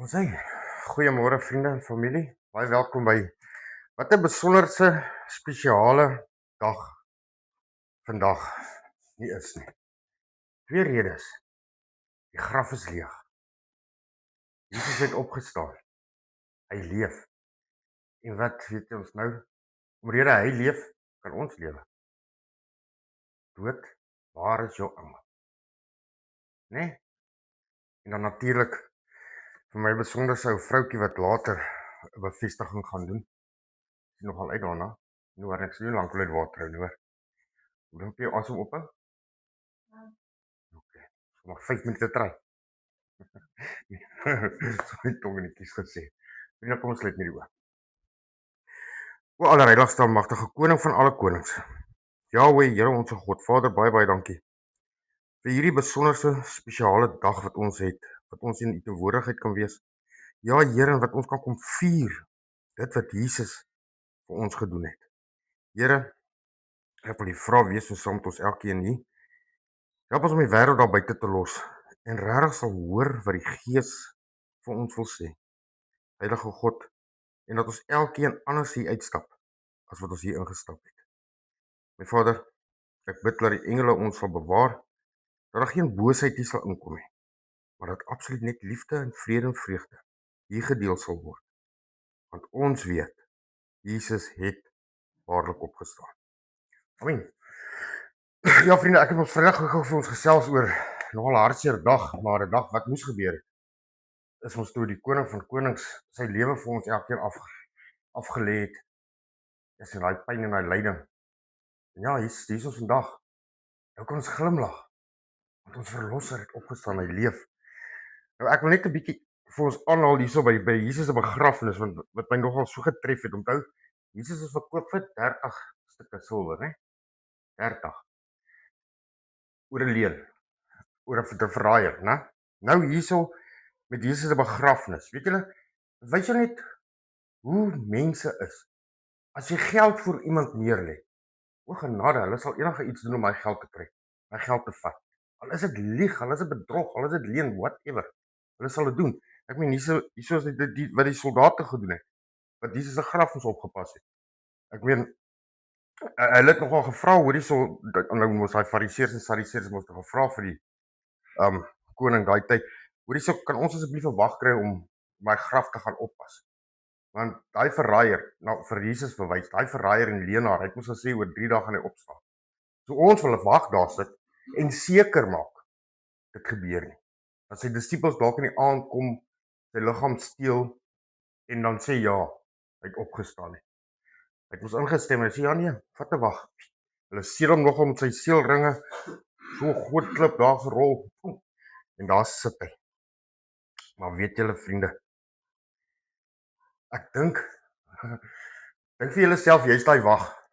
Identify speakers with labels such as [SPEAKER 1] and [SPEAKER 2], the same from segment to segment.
[SPEAKER 1] Ons sê, goeiemôre vriende en familie. Baie welkom by wat 'n besonderse spesiale dag vandag nie is nie. Twee redes. Die graf is leeg. Jesus het opgestaan. Hy leef. En wat weet ons nou? Omrede hy leef, kan ons lewe. Dood, waar is jou angel? Né? Nee? En dan natuurlik vir my besonderse ou vroutjie wat later 'n bevestiging gaan doen. Sy nogal uit daarna. Nou hoor ek sê lank wil dit water hou, hoor. Hoe dink jy asem ophou? Okay. So nog 5 minute try. Sorry, tong in die kies gesê. Vriende, kom ons sluit met die oë. O allerheiligste almagtige koning van alle konings. Jahweh, Here ons God, Vader, baie dankie vir hierdie besonderse spesiale dag wat ons het, wat ons in u teenwoordigheid kan wees. Ja, Here, wat ons kan kom vier dit wat Jesus vir ons gedoen het. Here, ek wil u vra wees so saam met ons elkeen hier. Help ons om die wêreld daar buite te los en regtig sal hoor wat die Gees vir ons wil sê. Heilige God, en dat ons elkeen anders hier uitstap as wat ons hier ingestap het. My Vader, ek bid dat die engele ons sal bewaar, dat daar geen boosheid hier sal inkom nie, maar dat absoluut net liefde en vrede en vreugde hier gedeel sal word. Want ons weet, Jesus het waarlik opgestaan. Amen. Ja vriende, ek het ons vandag gou vir ons gesels oor nogal 'n hartseer dag, maar 'n dag wat moes gebeur het. Is ons toe die koning van konings sy lewe vir ons elkeen afgelê het. Is in daai pyn en daai lyding. En ja, hier is ons vandag. Nou kan ons glimlag, want ons verlosser het opgestaan, hy leef. Nou ek wil net 'n bietjie vir ons aanhaal hierso by Jesus se begrafnis, want wat my nogal so getref het, onthou, Jesus is verkoop vir 30 stukke silwer, né? 30. Oor 'n leuen, oor 'n verraaier, né? Nou hierso met Jesus se begrafnis, weet julle, wys jy net hoe mense is. As jy geld vir iemand neerlê, o genade, hulle sal enige iets doen om my geld te kry, my geld te vat. Al is dit lieg, al is dit bedrog, al is dit leuen, whatever. Hulle sal dit doen. Ek meen hierso is dit wat die soldate gedoen het, wat Jesus se graf ons opgepas het. Ek meen hulle het nogal gevra, hoorie so nou mos daai fariseërs en sadduseërs mos nog gevra vir die koning daai tyd. Hoorie so, kan ons asseblief 'n wag kry om my graf te gaan oppas? Want daai verraaier, nou vir Jesus verwys, daai verraaier en leenaar, hy het mos gesê oor 3 dae gaan hy opstaan. So ons wil 'n wag daar sit en seker maak dit gebeur nie. Dat sy disippels dalk in die aand kom, sy liggaam steel en dan sê ja, hy het opgestaan nie. Hy het ons ingestem en sê ja nee, vat 'n wag. Hulle seël hom nog om sy seelringe, so groot klip daar gerol en daar sit hy. Maar weet julle vriende, ek dink vir julleself, jy's daai wag.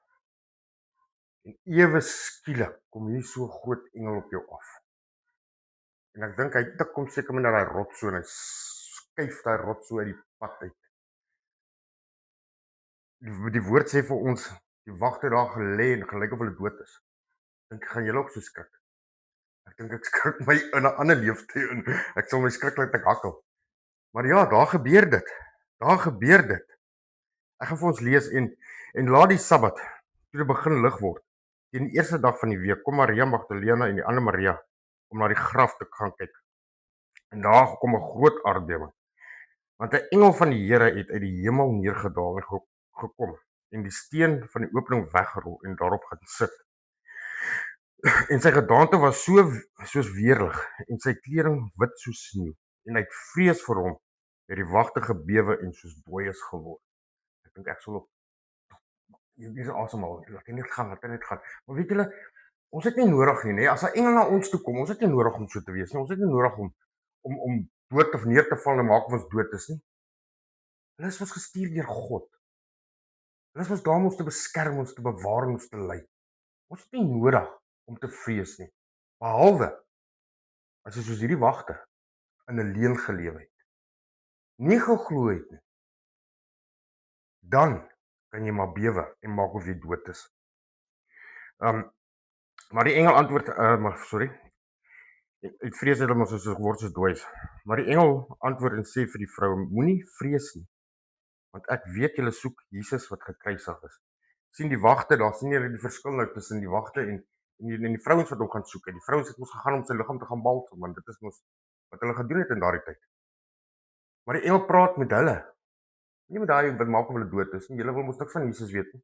[SPEAKER 1] En ewe skielik kom hier so groot engel op jou af. En ek dink hy tik hom seker met daai rotso en hy skuif daai rotso uit die pad uit. Die woord sê vir ons, die wagte daar gelê en gelyk of hulle dood is. Dink gaan julle ook so skrik? Ek dink ek skrik my in 'n ander leeftyd in. Ek sal my skrik laat ek hakkel. Maar ja, daar gebeur dit. Daar gebeur dit. Ek gaan vir ons lees en laat die Sabbat toe dit begin lig word. Teen die eerste dag van die week kom Maria Magdalena en die ander Maria om na die graf te gaan kyk. En daar kom 'n groot aardbewing. Want 'n engel van die Here het uit die hemel neergedaal en gekom en die steen van die opening weggerol en daarop gaan sit. En sy gedaante was soos weerlig en sy kleding wit soos sneeu. En uit vrees vir hom het die wagte gebewe en soos dooies geword. Ek dink ek sal op hierdie asemhaal, laat dit net gaan, laat dit net gaan. Maar weet julle, ons het nie nodig nie, as 'n engel na ons toe kom, ons het nie nodig om so te wees nie. Ons het nie nodig om dood of neer te val en maak of ons dood is nie. Hulle is ons gestuur deur God. Hulle is ons daar om ons te beskerm, ons te bewaar, ons te lei. Ons het nie nodig om te vrees nie. Behalwe as jy soos hierdie wagte in 'n leuen geleef het. Nie geglo het nie. Dan kan jy maar bewe en maak of jy dood is. Maar die engel antwoord, Ek vrees hulle mos soos geword soos dooies. Maar die engel antwoord en sê vir die vrou: Moenie vrees nie, want ek weet julle soek Jesus wat gekruisig is. Sien die wagte, daar sien julle die verskil nou tussen die wagte en die vrouens wat hom gaan soek. Die vrouens het mos gegaan om sy liggaam te gaan balsem, want dit is mos wat hulle gedoen het in daardie tyd. Maar die engel praat met hulle. Nie met daai wat maak of hulle dood is nie. Julle wil mos niks van Jesus weet nie.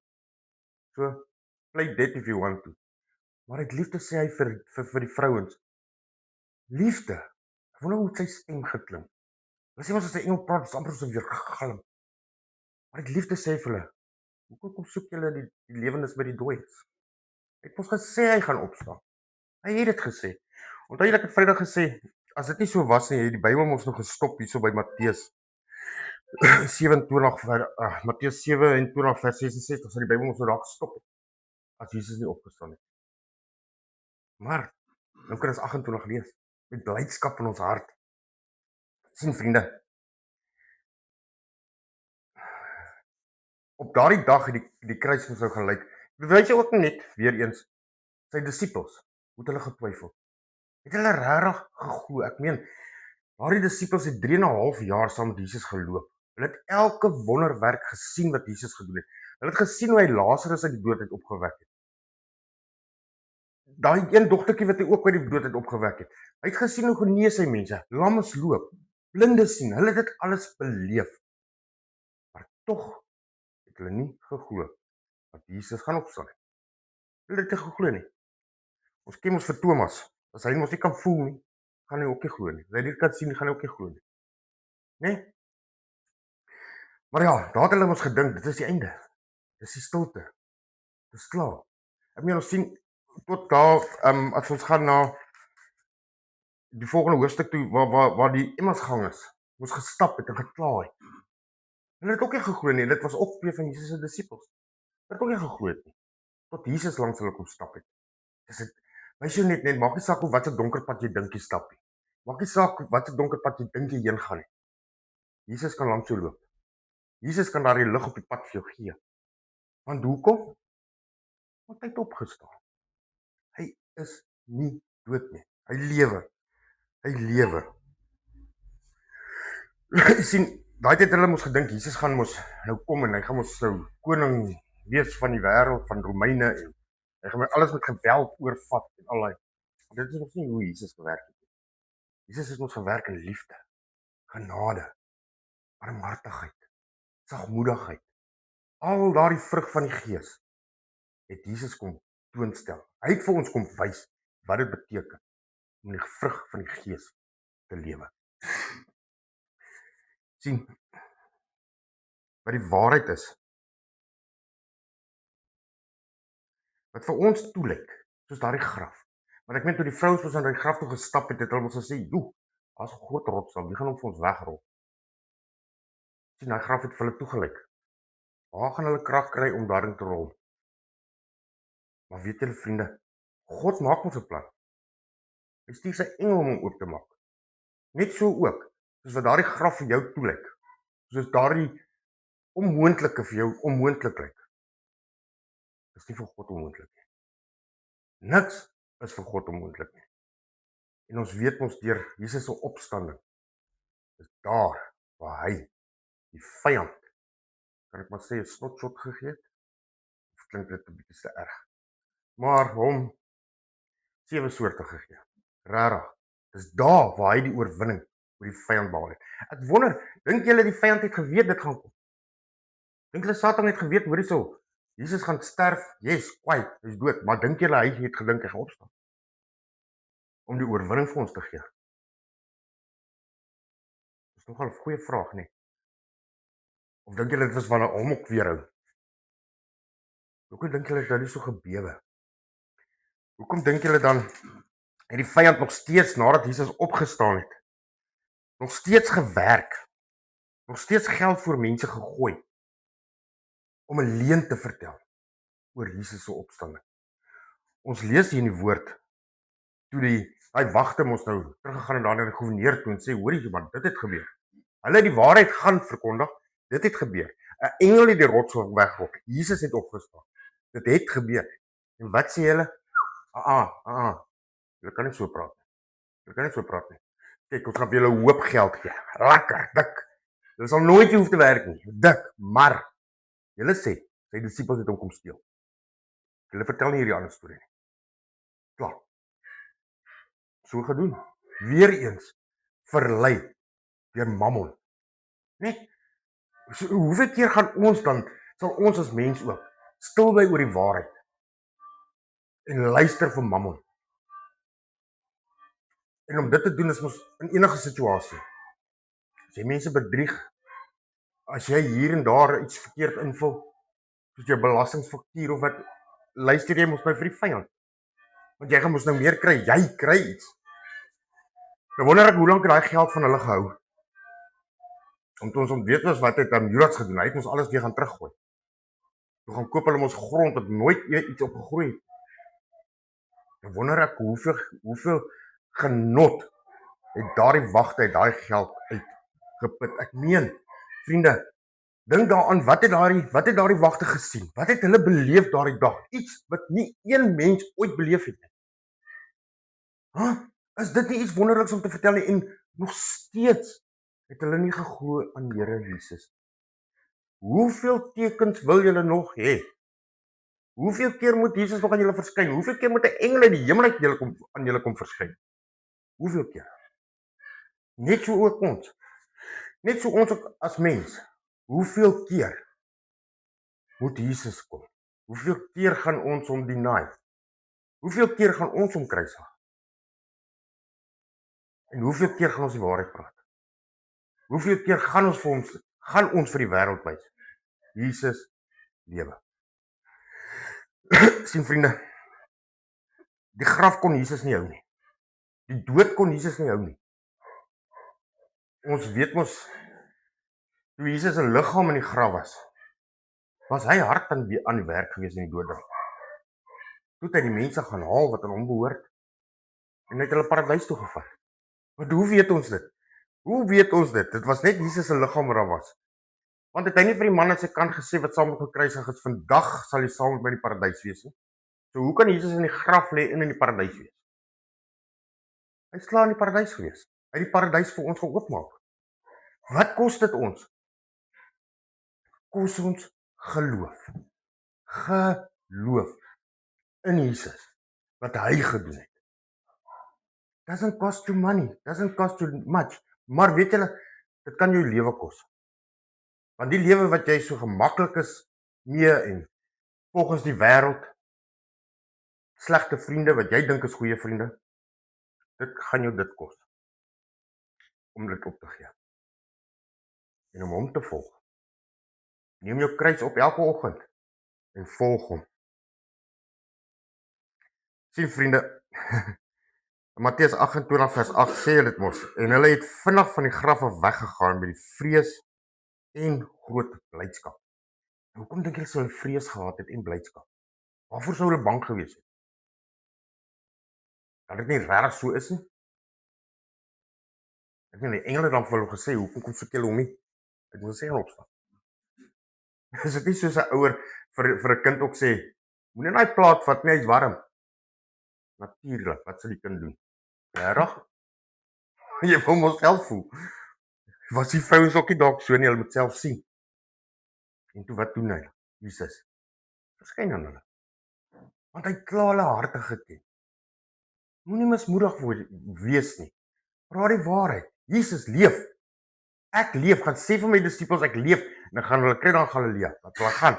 [SPEAKER 1] So play dead if you want to. Maar uit liefde sê hy vir die vrouens: Liefde. Ek wonder hoe sy stem geklink. Hulle sê mos as 'n engel praat, is amper so weer galm. Maar uit liefde sê hy vir hulle: Hoekom kom soek julle die lewendes by die dooies? Hy het mos gesê hy gaan opstaan. Hy het dit gesê. Onthou jy ek het Vrydag gesê, as dit nie so was nie, het die Bybel mos nog gestop hierso by Matteus 27 Matteus 27 vers 66, sal die Bybel mos nou daar gestop het as Jesus nie opgestaan het. Maar nou kan ons 28 lees met blydskap in ons hart. Sien vriende, op daardie dag het die kruis mos nou gelyk. Weet jy ook net weer eens sy disippels, hoe het hulle getwyfel? Het hulle regtig geglo? Ek meen, daardie disippels het 3,5 jaar saam met Jesus geloop. Hulle het elke wonderwerk gesien wat Jesus gedoen het. Hulle het gesien hoe hy Lazarus uit die dood het opgewek het. Daai een dogtertjie wat hy ook uit die dood het opgewek het. Hy het gesien hoe genees hy mense, lammes loop, blindes sien. Hulle het dit alles beleef. Maar tog het hulle nie geglo dat Jesus gaan opstaan nie. Hulle het dit geglo nie. Ons ken ons vir Thomas. As hy mos nie kan voel nie, gaan hy ook nie glo nie. As hy dit kan sien, gaan hy ook nie glo nie. Nee? Maar ja, daar het hulle mos gedink, dit is die einde. Dis die stilte. Dis klaar. Ek meen ons sien tot daar, as ons gaan na die volgende hoofstuk toe, waar die Emmausgangers moes gestap het en gekla het. Hulle het ook nie geglo nie, dit was ook twee van Jesus se disippels. Hulle het ook nie geglo nie, tot Jesus langs hulle kom stap het. Dis dit, wys jou net, maak nie saak wat se donker pad jy dink jy stap nie. Maak nie saak wat se donker pad jy dink jy heen gaan nie. Jesus kan langs jou loop. Jesus kan daardie lig op die pad vir jou gee. Want hoekom? Want hy het opgestaan. Hy is nie dood nie. Hy lewe. Hy lewe. Jy sien, daai tyd hulle mos gedink Jesus gaan mos nou kom en hy gaan mos so koning wees van die wêreld, van Romeine, en hy gaan alles met geweld oorvat en allerlei. Dit is nog nie hoe Jesus gewerk het. Jesus het ons gewerk in liefde, genade, barmhartigheid, sagmoedigheid. Al daardie vrug van die Gees het Jesus kom toonstel. Hy het vir ons kom wys wat dit beteken om die vrug van die Gees te lewe. Sien, wat die waarheid is, wat vir ons toelyk, soos daardie graf. Want ek meen toe die vrouens ons aan die graf toe gestap het, het hulle ons gesê, "Joe, daar's 'n groot rotsdal, wie gaan hom vir ons wegrol?" Sien, daai graf het vir hulle toegelyk. Waar gaan hulle krag kry om daarin te rol? Maar weet julle vriende, God maak ons 'n plan. Hy stuur sy engel om hom oop te maak. Net so ook, soos wat daardie graf vir jou toelyk, soos daardie onmoontlike vir jou onmoontlik lyk, is nie vir God onmoontlik nie. Niks is vir God onmoontlik nie. En ons weet mos deur Jesus se opstanding, is daar waar hy die vyand, kan ek maar sê, 'n snotshot gegee het, of klink dit 'n bietjie te erg, maar hom 7 soorte gegee. Regtig. Dis daar waar hy die oorwinning oor die vyand behaal het. Ek wonder, dink julle die vyand het geweet dit gaan kom? Dink julle Satan het geweet, hoor hierso, Jesus gaan sterf, yes, kwai, hy's dood, maar dink julle hy het gedink hy gaan opstaan om die oorwinning vir ons te gee? Dis nogal 'n goeie vraag, nee. Of dink julle dit was wanneer hom ook weerhou? Hoekom dink julle dat dit so gebewe? Hoekom dink julle dan het die vyand nog steeds nadat Jesus opgestaan het, nog steeds gewerk, nog steeds geld voor mense gegooi om 'n leuen te vertel oor Jesus se opstanding? Ons lees hier in die woord, toe daai wagte mos nou teruggegaan en daar na die gouverneur toe en sê, hoorie man, dit het gebeur. Hulle het die waarheid gaan verkondig, dit het gebeur. 'n Engel het die rotshof weggerol. Jesus het opgestaan. Dit het gebeur. En wat sê hulle? Julle kan nie so praat nie. Jy kan nie so praat nie. Kyk, ons gaan vir julle 'n hoop geld gee. Lekker, dik. Julle sal nooit hoef te werk nie. Dik, maar julle sê sy disippels het hom kom steel. Julle vertel nie hierdie ander storie nie. Klaar. So gedoen. Weereens verlei deur Mammon. Net so, hoeveel keer gaan ons dan sal ons as mens ook stil bly oor die waarheid en luister vir Mammon. En om dit te doen is mos in enige situasie. As jy mense bedrieg, as jy hier en daar iets verkeerd invul, soos jou belastingfaktuur of wat, luister jy mos nou vir die vyand. Want jy gaan mos nou meer kry, jy kry iets. Nou wonder ek hoe lank het daai geld van hulle gehou. Om toe ons ontweet was wat het aan Judas gedoen, hy het ons alles weer gaan teruggooi. Toe gaan koop hulle ons grond wat nooit iets opgegroei het. Nou wonder ek hoeveel genot het daardie wagte uit daai geld uitgeput. Ek meen, vriende, dink daaraan, wat het daardie wagte gesien? Wat het hulle beleef daardie dag? Iets wat nie een mens ooit beleef het nie. Is dit nie iets wonderliks om te vertel nie? En nog steeds het hulle nie geglo aan Here Jesus. Hoeveel tekens wil julle nog hê? Hoeveel keer moet Jesus nog aan julle verskyn? Hoeveel keer moet 'n engel uit die hemel uit aan julle kom verskyn? Hoeveel keer? Net so ook ons. Net so ons ook as mens. Hoeveel keer moet Jesus kom? Hoeveel keer gaan ons hom deny? Hoeveel keer gaan ons hom kruisig? En hoeveel keer gaan ons die waarheid praat? Hoeveel keer gaan ons vir die wêreld wys? Jesus lewe. Sien vriende, die graf kon Jesus nie hou nie. Die dood kon Jesus nie hou nie. Ons weet mos, toe Jesus 'n liggaam in die graf was hy hard aan die werk gewees in die dooddag. Toe het hy die mense gaan haal wat aan hom behoort en het hulle paradys toe gevat. Maar hoe weet ons dit? Hoe weet ons dit? Dit was net Jesus se liggaam wat daar was. Want het hy nie vir die man aan sy kant gesê wat saam met gekruisig is, vandag sal jy saam met my in die paradys wees nie? So hoe kan Jesus in die graf lê en in die paradys wees? Hy's klaar in die paradys gewees. Hy het die paradys vir ons geoopmaak. Wat kos dit ons? Kos ons geloof. Geloof in Jesus wat hy gedoen het. Doesn't cost you money, doesn't cost you much. Maar weet julle, dit kan jou lewe kos. Want die lewe wat jy so gemaklik is mee en volgens die wêreld, slegte vriende wat jy dink is goeie vriende, dit gaan jou dit kos om dit op te gee. En om hom te volg. Neem jou kruis op elke oggend en volg hom. Sien vriende, Matteus 28 vers 8 sê dit mos, en hulle het vinnig van die graf af weggegaan met die vrees en groot blydskap. Hoekom dink julle sou hulle vrees gehad het en blydskap? Waarvoor sou hulle bang gewees het? Dat dit nie regtig so is nie? Ek meen, die engele dan vir hulle gesê, hoekom kom soek julle hom nie? Ek wil sê gaan opstaan. Is dit nie soos 'n ouer vir 'n kind ook sê, moenie daai plaat vat nie, hy's warm. Natuurlik, wat sal die kind doen? Regtig? Jy wil mos self voel. Was die vrouens ook nie dalk so nie, hulle moet self sien. En toe wat doen hy? Jesus verskyn aan hulle. Want hy klaar hulle harte geken. Moenie mismoedig wees nie. Praat die waarheid. Jesus leef. Ek leef. Gaan sê vir my disippels ek leef. En dan gaan hulle kry dan Galilea. Dat hulle gaan.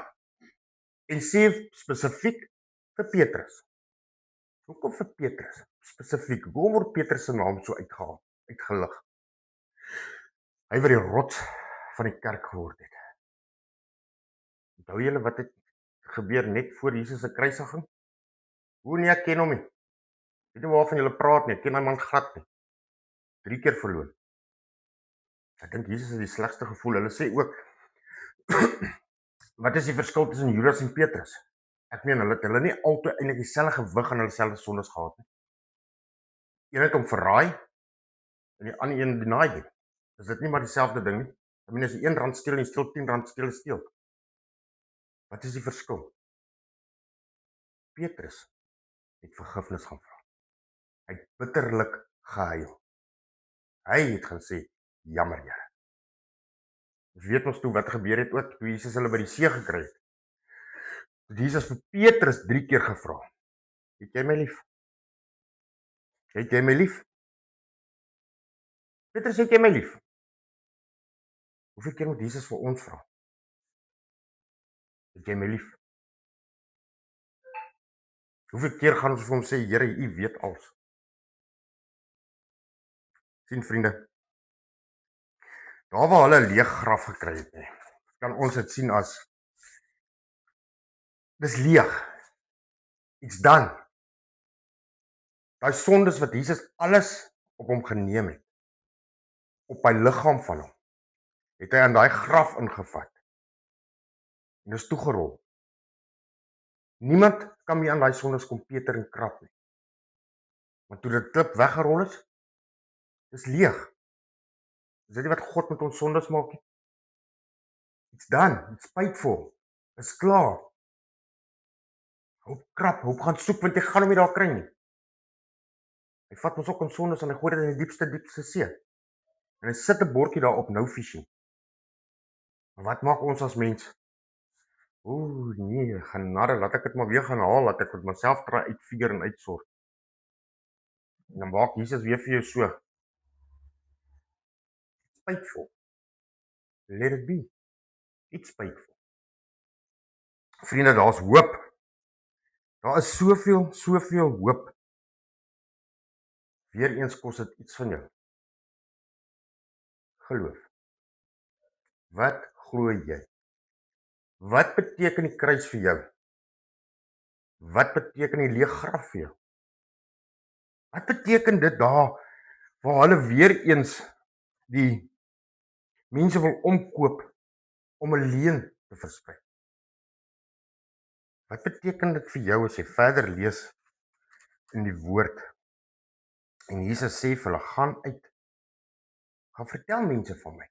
[SPEAKER 1] En sê spesifiek vir Petrus. Hoekom vir Petrus? Spesifiek. Hoekom word Petrus se naam so uitgelig? Hy wat die rots van die kerk geword het. Onthou julle wat het gebeur net voor Jesus se kruisiging? Hoe nie, ek ken hom nie. Weet nie waarvan julle praat nie, ek ken my man glad nie. 3 keer verloon. Ek dink Jesus het die slegste gevoel. Hulle sê ook, wat is die verskil tussen Judas en Petrus? Ek meen, hulle nie altyd eintlik dieselfde gewig aan hulle selfde sondes gehad nie. Een het hom verraai en die ander een deny hom. Is dit nie maar dieselfde ding nie? Ek meen, as jy R1 steel en jy steel R10, steel. Wat is die verskil? Petrus het vergifnis gaan vra. Hy het bitterlik gehuil. Hy het gesê, jammer Here. Ons weet ons toe wat gebeur het ook, toe Jesus hulle by die see gekry het. Toe Jesus vir Petrus 3 keer gevra, het jy my lief? Het jy my lief? Petrus, het jy my lief? Hoeveel keer moet Jesus vir ons vra? Het jy my lief? Hoeveel keer gaan ons vir hom sê, Here, U weet alles? Sien vriende, daar waar hulle 'n leeg graf gekry het, kan ons dit sien as, dis leeg, it's done. Daai sondes wat Jesus alles op hom geneem het, op hy liggaam van hom, het hy aan daai graf ingevat, en is toegerol. Niemand kan meer aan daai sondes kom peter en krap nie. Want toe dit klip weggerol is, dis leeg. Is dit nie wat God met ons sondes maak nie? It's done, it's paid for, is klaar. Hoop krap, hoop gaan soek, want jy gaan hom nie daar kry nie. Hy vat ons ook ons sondes en hy gooi dit in die diepste see. En hy sit 'n bordjie daar op no fishing. Maar wat maak ons as mens? Nee, genade, laat ek dit maar weer gaan haal, laat ek met myself try uitfigure en uitsort. En dan maak Jesus weer vir jou so. It's painful. Let it be. It's painful. Vriende, daar's hoop. Daar is soveel hoop. Weereens kos dit iets van jou. Geloof. Wat glo jy? Wat beteken die kruis vir jou? Wat beteken die leë graf vir jou? Wat beteken dit daar waar hulle weer eens die mense wil omkoop om 'n leuen te versprei? Wat beteken dit vir jou as jy verder lees in die woord? En Jesus sê vir hulle, gaan uit, gaan vertel mense van my,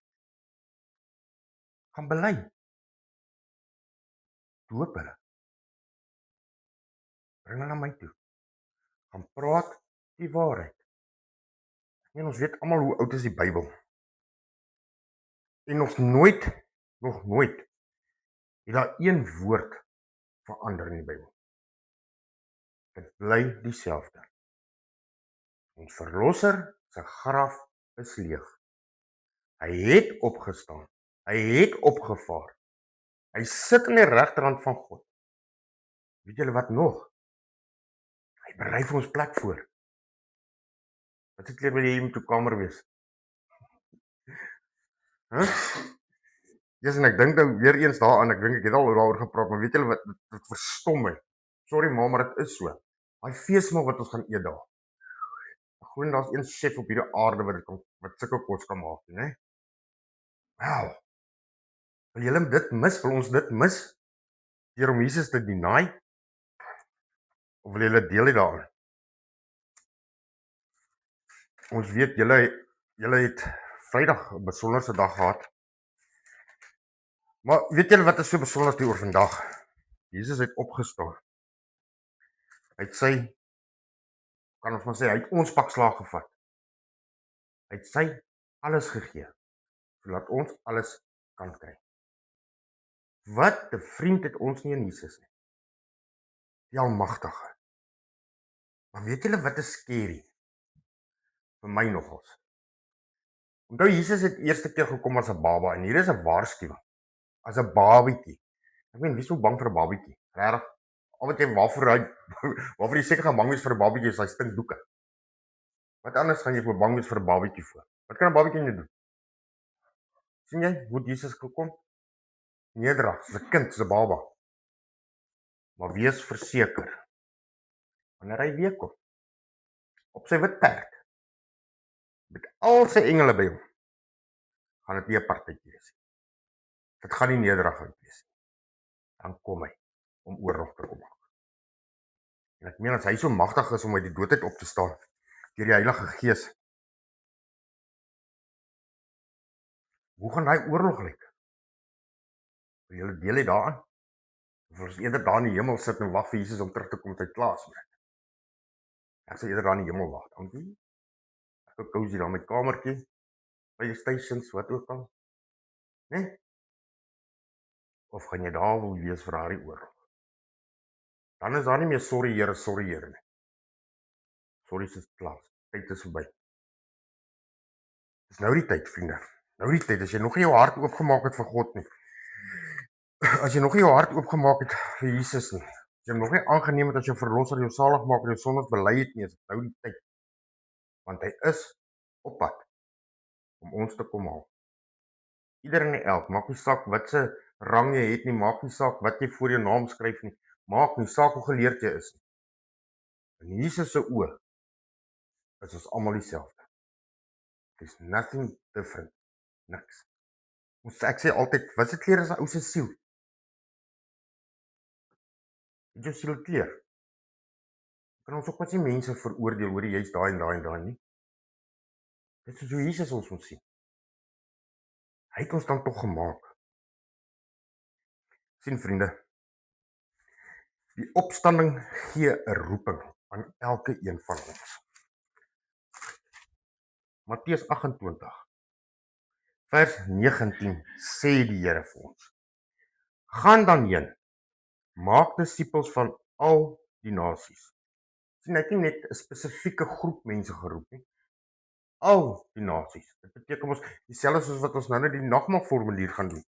[SPEAKER 1] gaan bely, doop hulle, bring hulle na my toe, gaan praat die waarheid. En ons weet almal hoe oud is die Bybel. En nog nooit het daar een woord verander in die Bybel. Dit bly dieselfde. Ons verlosser se graf is leeg. Hy het opgestaan. Hy het opgevaar. Hy sit aan die regterhand van God. Weet julle wat nog? Hy berei vir ons plek voor. Wat se keer wil jy in toe kamer wees? Ja, en ek dink nou weer eens daaraan, ek dink ek het al daaroor gepraat, maar weet julle wat, dit verstom my. Sorry ma, maar dit is so. Daai feesmaal wat ons gaan eet daar. Gewoon daar's een chef op hierdie aarde wat sulke kos kan maak, né? Wow. Wil julle dit mis? Wil ons dit mis? Deur om Jesus te deny? Of wil julle deel hê daaraan? Ons weet julle het Vrydag 'n besonderse dag gehad. Maar weet julle wat is so besonder oor vandag? Jesus het opgestaan. Hy het kan ons maar sê, hy het ons pak slaag gevat. Hy het sy alles gegee, sodat ons alles kan kry. Wat 'n vriend het ons nie in Jesus nie. Die Almagtige. Maar weet julle wat is scary? Vir my nogals. Onthou Jesus het eerste keer gekom as 'n baba en hier is 'n waarskuwing. As 'n babietjie. Ek meen, wie is so bang vir 'n babietjie? Regtig? Al wat jy waarvoor jy seker gaan bang wees vir 'n babietjie is hy stinkdoeke. Wat anders gaan jy voor bang wees vir 'n babietjie voor? Wat kan 'n babietjie nie doen? Sien jy hoe Jesus gekom? Nederig, soos 'n kind, soos 'n baba. Maar wees verseker, wanneer hy weer kom, op sy wit perd, met al sy engele by hom, gaan dit nie 'n partytjie wees nie. Dit gaan nie nederig wees nie. Dan kom hy om oorlog te kom maak. En ek meen as hy so magtig is om uit die dood op te staan deur die Heilige Gees, hoe gaan daai oorlog lyk? Wil julle deel hê daaraan? Of ons eerder daar in die hemel sit en wag vir Jesus om terug te kom uit klaar is? Ek sal eerder daar in die hemel wag, dankie. so cozy daar my kamertjie, PlayStations, wat ook al, né? Of gaan jy daar wil wees vir daardie oorlog? Dan is daar nie meer sorry Here nie. Sorry is klaar, tyd is verby. Dis nou die tyd, vriende. Nou die tyd, as jy nog nie jou hart oopgemaak het vir God nie, as jy nog nie jou hart oopgemaak het vir Jesus nie, as jy hom nog nie aangeneem het as jou verlosser, jou saligmaker, jou sondes bely het nie, is nou die tyd. Want hy is op pad om ons te kom haal. Ieder en elk, maak nie saak wat se rang jy het nie, maak nie saak wat jy voor jou naam skryf nie, maak nie saak hoe geleerd jy is nie. In Jesus se oë is ons almal dieselfde. There's nothing different. Niks. Ek sê altyd, wat is die kleur is 'n ou se siel? Het jou siel kleur? Kan ons ook maar nie mense veroordeel oor jy's daai en daai en daai nie. Dit is hoe Jesus ons moet sien. Hy het ons dan tog gemaak. Sien vriende, die opstanding gee 'n roeping aan elke een van ons. Matteus 28 vers 19 sê die Here vir ons: gaan dan heen, maak disippels van al die nasies. Sien, hy het nie net 'n spesifieke groep mense geroep nie. Al die nasies. Dit beteken ons dieselfde soos wat ons nou net die nagmaalformulier gaan doen.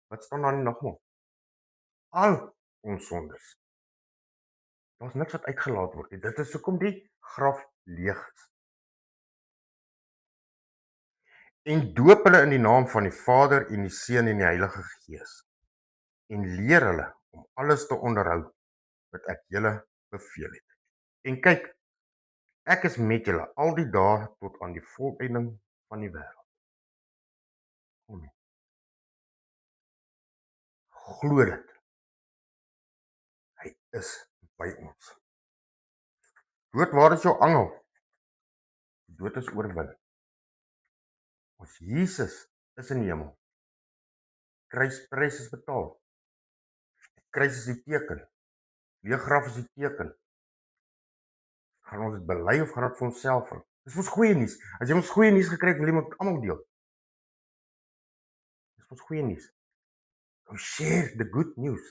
[SPEAKER 1] Wat staan daar in die nagmaal? Al ons sondes. Daar's niks wat uitgelaat word nie. Dit is hoekom die graf leeg is. En doop hulle in die naam van die Vader en die Seun en die Heilige Gees. En leer hulle om alles te onderhou wat ek julle beveel het. En kyk, ek is met julle al die dae tot aan die volëinding van die wêreld. Amen. Glo dit. Hy is by ons. Dood, waar is jou angel? Die dood is oorwin. Ons Jesus is in die hemel. Kruisprys is betaal. Die kruis is die teken. Die graf is die teken. Gaan ons dit bely of gaan dit vir onsself hou? Dis ons goeie nuus. As jy ons goeie nuus gekry het, wil jy met almal deel. Dis ons goeie nuus. Go share the good news.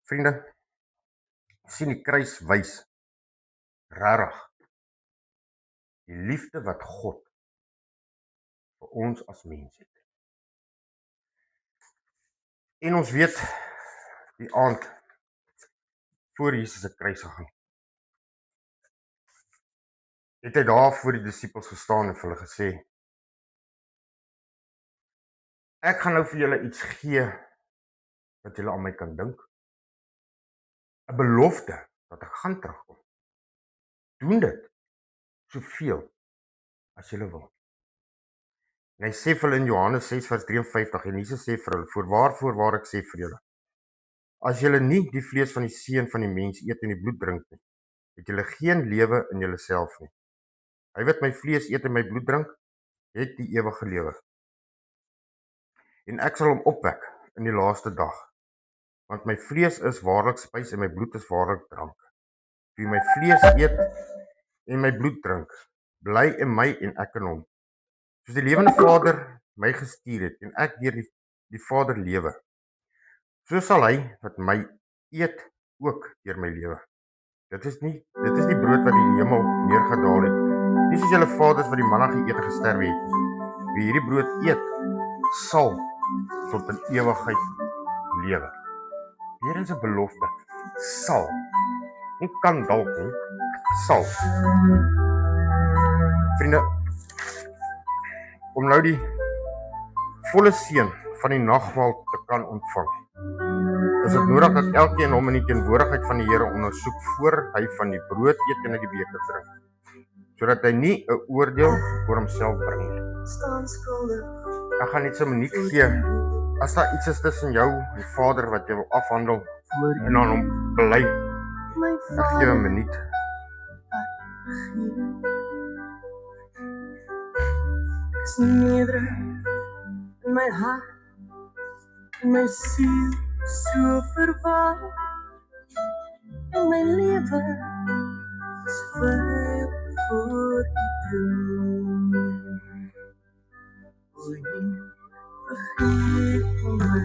[SPEAKER 1] Vriende, sien die kruis wys rarig die liefde wat God vir ons as mens het. En ons weet die aand voor Jesus se kruisiging het hy daar voor die disippels gestaan en vir hulle gesê: ek gaan nou vir julle iets gee wat julle aan my kan dink. 'n belofte dat ek gaan terugkom. Doen dit soveel as julle wil. En hy sê vir hulle in Johannes 6 vers 53 en Jesus sê vir hulle: voorwaar ek sê vir julle, as julle nie die vlees van die seun van die mens eet en die bloed drink nie, het julle geen lewe in julleself nie. Hy wat my vlees eet en my bloed drink, het die ewige lewe. En ek sal hom opwek in die laaste dag. Want my vlees is waarlik spys en my bloed is waarlik drank. Wie my vlees eet en my bloed drink, bly in my en ek in hom. Soos die lewende Vader my gestuur het en ek deur die Vader lewe, so sal hy wat my eet ook deur my lewe. Dit is die brood wat die hemel neergedaal het. Nie soos julle vaders wat die manna geëet en gesterwe het. Wie hierdie brood eet, sal tot in ewigheid lewe. Hier is 'n belofte. Sal. Nie kan dalk nie. Sal. Vriende, om nou die volle seën van die nagmaal te kan ontvang, is dit nodig dat elkeen hom in die teenwoordigheid van die Here ondersoek voor hy van die brood eet en uit die beker drink, sodat hy nie 'n oordeel oor homself bring nie. Ek gaan net so 'n minuut gee. As daar iets is tussen jou en die Vader wat jy wil afhandel en aan hom bely, ek gee 'n minuut. Is nederig in my hart, in my siel so verward.
[SPEAKER 2] en my lewe is vir voor U. O Heer, vergeet my.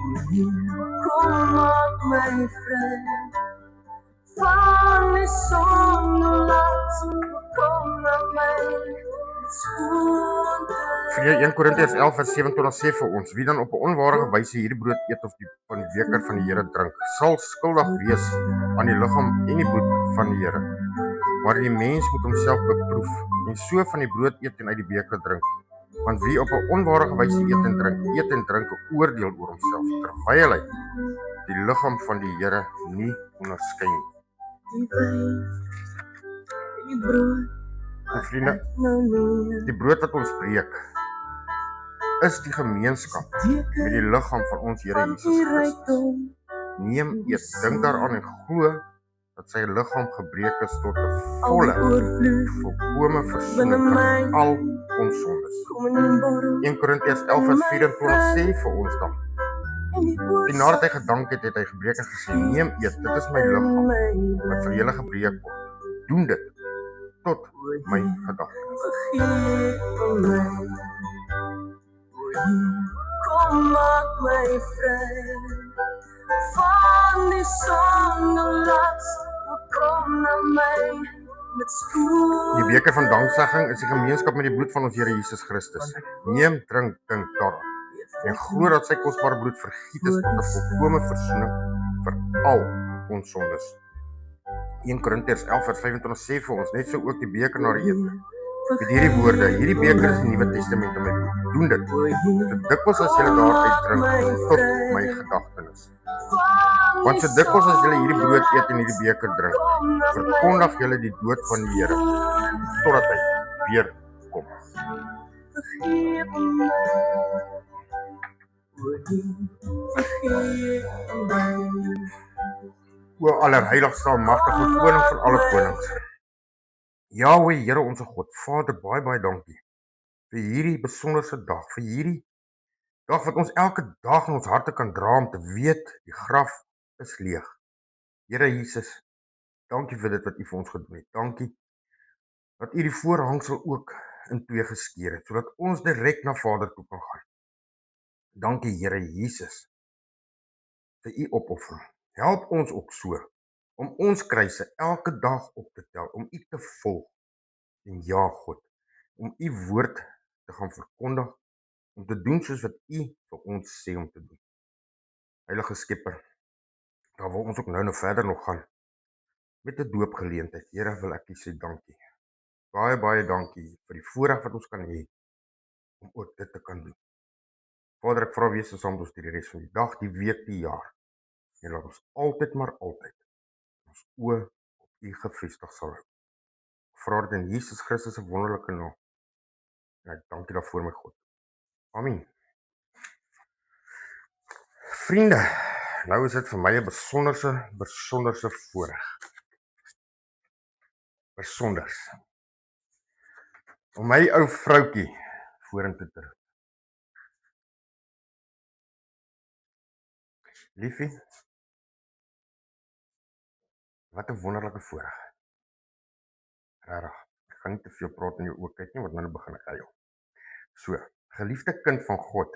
[SPEAKER 2] O Heer, kom maak my vry van die sondelas, kom na my skoonte.
[SPEAKER 1] Vriende, 1 Korintiërs 11 vers 27 sê vir ons: wie dan op 'n onwaardige wyse hierdie brood eet of van die beker van die Here drink, sal skuldig wees aan die liggaam en die bloed van die Here. Maar die mens moet homself beproef en so van die brood eet en uit die beker drink. Want wie op 'n onwaardige wyse eet en drink 'n oordeel oor homself, terwyl hy die liggaam van die Here nie onderskei nie.
[SPEAKER 2] Die wyn, die brood,
[SPEAKER 1] En vriende, die brood wat ons breek, is die gemeenskap met die liggaam van ons Here Jesus Christus. Neem eet, dink daaraan en glo dat sy liggaam gebreek is tot 'n volle, volkome verzoening van al ons sondes. 1 Korintiërs 11 vers 24 sê vir ons dan: en nadat hy gedank het, het hy gebreek en gesê: neem eet, dit is my liggaam wat vir julle gebreek word. Doen dit tot my gedagtenis.
[SPEAKER 2] Kom maak my vry van die sondelas, kom na my met spoed.
[SPEAKER 1] Die beker van danksegging is die gemeenskap met die bloed van ons Here Jesus Christus. Neem, drink, dink daaraan en glo dat sy kosbare bloed vergiet is tot 'n volkome verzoening vir al ons sondes. 1 Korintiërs 11 vers 25 sê vir ons: net so ook die beker na die ete. Met hierdie woorde: hierdie beker is die Nuwe Testament in my bloed. Doen dit so dikwels as julle daaruit drink tot my gedagtenis. Want so dikwels as julle hierdie brood eet en hierdie beker drink, verkondig julle die dood van die Here totdat hy weer kom. O allerheiligste almagtige koning van alle konings, Jahweh, Here ons God, Vader, baie dankie vir hierdie besonderse dag, vir hierdie dag wat ons elke dag in ons harte kan dra om te weet die graf is leeg. Here Jesus, dankie vir dit wat U vir ons gedoen het. Dankie dat U die voorhangsel ook in twee geskeur het, sodat ons direk na Vader toe kan gaan. Dankie Here Jesus vir U opoffering. Help ons ook so om ons kruise elke dag op te tel, om U te volg. En ja God, om U woord te gaan verkondig, om te doen soos wat U vir ons sê om te doen. Heilige Skepper, daar wil ons ook nou verder nog gaan met 'n doopgeleentheid. Here, wil ek U sê dankie. Baie dankie vir die voorreg wat ons kan hê om ook dit te kan doen. Vader, ek vra wees saam met ons die res van die dag, die week, die jaar. En laat ons altyd maar altyd ons oë op U gefestig sal hou. Ek vra dit in Jesus Christus se wonderlike naam. En ek dank U daarvoor, my God. Amen. Vriende, nou is dit vir my 'n besonderse voorreg. Besonders. Om my ou vroutjie vorentoe te roep. Liefie, wat 'n wonderlike voorreg. Regtig, ek gaan nie te veel praat in jou oë kyk nie, want nou begin ek huil. So, geliefde kind van God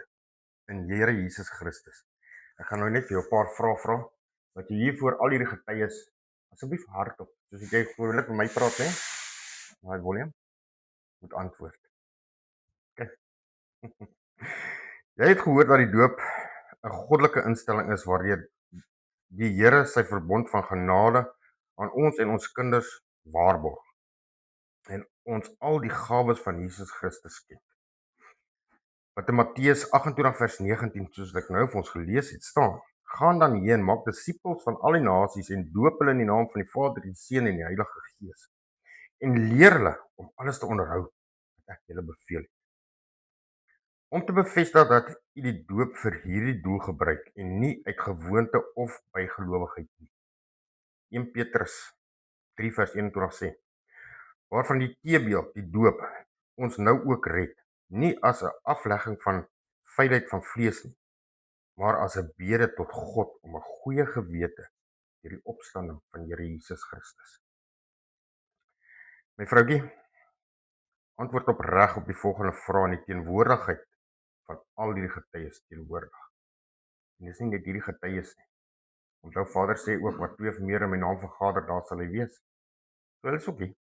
[SPEAKER 1] in Here Jesus Christus. Ek gaan nou net vir jou 'n paar vrae vra wat jy hier voor al hierdie getuies asseblief hardop, soos jy gewoonlik met my praat, hè? Daai volume moet antwoord. Okay. Jy het gehoor dat die doop 'n goddelike instelling is waardeur die Here sy verbond van genade aan ons en ons kinders waarborg en ons al die gawes van Jesus Christus skep. Wat in Matteus 28 vers 19, soos ek nou vir ons gelees het, staan: gaan dan heen, maak disippels van al die nasies en doop hulle in die naam van die Vader, die Seun en die Heilige Gees en leer hulle om alles te onderhou wat ek julle beveel het. Om te bevestig dat U die doop vir hierdie doel gebruik en nie uit gewoonte of bygelowigheid nie. 1 Petrus 3 vers 21 sê: waarvan die teebeeld, die doop, ons nou ook red, nie as 'n aflegging van feiheid van vlees nie, maar as 'n bede tot God om 'n goeie gewete deur die opstanding van Here Jesus Christus. My vroutjie, antwoord opreg op die volgende vrae in die teenwoordigheid van al hierdie getuies teenwoordig. En dis nie net hierdie getuies nie. Onthou Vader sê ook, wat 2 of meer in my naam vergader, daar sal hy wees. So hulle is ook hier.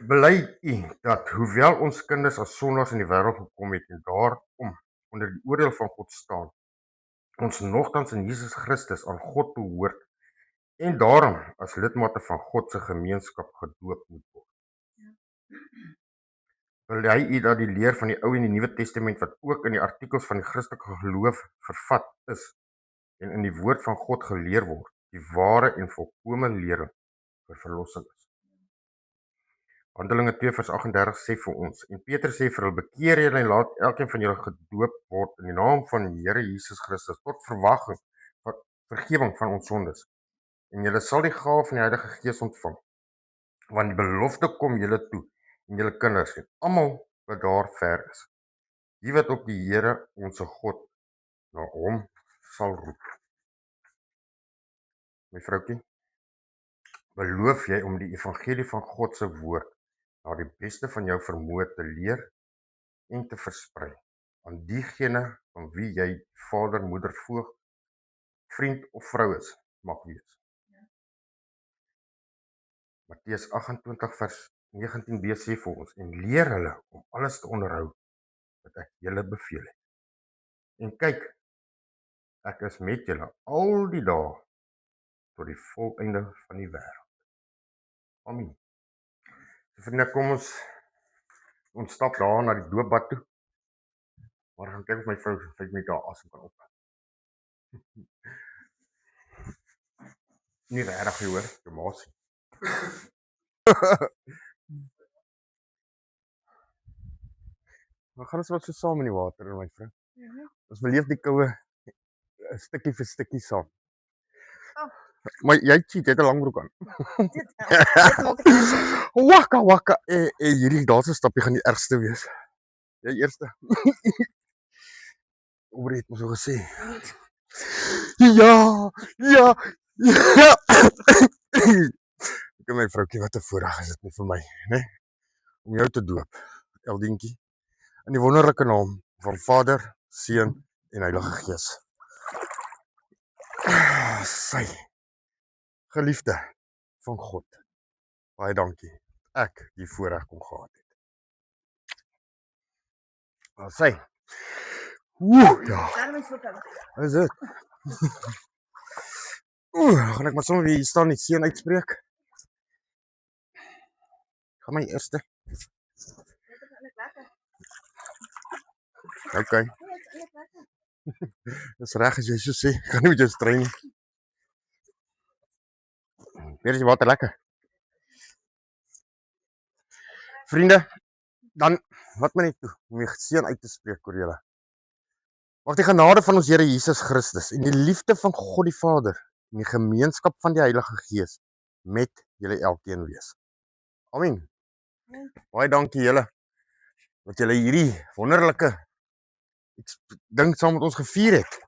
[SPEAKER 1] Bely u dat, hoewel ons kinders as sondaars in die wêreld gekom het en daarom onder die oordeel van God staan, ons nogtans in Jesus Christus aan God behoort en daarom as lidmate van God se gemeenskap gedoop moet word. Bely u dat die leer van die Ou en die Nuwe Testament wat ook in die artikels van die Christelike geloof vervat is en in die woord van God geleer word, die ware en volkome lering vir verlossing is. Handelinge 2 vers 38 sê vir ons, en Petrus sê vir hulle, bekeer julle en laat elkeen van julle gedoop word in die naam van die Here Jesus Christus tot vergifnis van ons sondes. En julle sal die gawe van die Heilige Gees ontvang, want die belofte kom julle toe en julle kinders en almal wat daar ver is, die wat op die Here onse God na hom sal roep. My vroutjie, beloof jy om die evangelie van God se woord na die beste van jou vermoë te leer en te versprei aan diegene van wie jy vader, moeder, voog, vriend of vrou is, mag wees. Matteus 28 vers 19b sê vir ons, en leer hulle om alles te onderhou wat ek julle beveel het. En kyk, ek is met julle al die dae tot die volëinde van die wêreld. Amen. So vriende, kom ons stap daar na die doopbad toe. Maar gaan kyk of my vrou 5 minute haar asem kan op. Nie regtig nie hoor, jou ma sê. Maar gaan ons wat so saam in die water, my vrou. Ons beleef die koue stukkie vir stukkie saam. Maar jy cheat, jy het 'n lang broek aan.
[SPEAKER 3] Dit maak dit erger.
[SPEAKER 1] Waka, hierdie daarse stapie gaan die ergste wees. Jy eerste. Oor het mos so gesê. Ja. Ek my vroukie, wat 'n voorreg is dit nie vir my, né? Om jou te doop, Eldientjie, in die wonderlike naam van Vader, Seun en Heilige Gees. Sy geliefde van God. Baie dankie. Ek die voorreg kon gehad het. Sy. Ja.
[SPEAKER 3] Daarom is dit.
[SPEAKER 1] Is dit? Gaan ek maar sommer hier staan en seën uitspreek. Gaan my eerste.
[SPEAKER 3] Dit is eintlik lekker.
[SPEAKER 1] Okay.
[SPEAKER 3] Dit is eintlik lekker.
[SPEAKER 1] Dis reg as jy so sê. Ek gaan nie met jou strei nie. Weer is die water lekker. Vriende, dan wat my net toe om die seën uit te spreek oor julle. Mag die genade van ons Here Jesus Christus en die liefde van God die Vader en die gemeenskap van die Heilige Gees met julle elkeen wees. Amen. Baie dankie julle dat julle hierdie wonderlike ding saam met ons gevier het.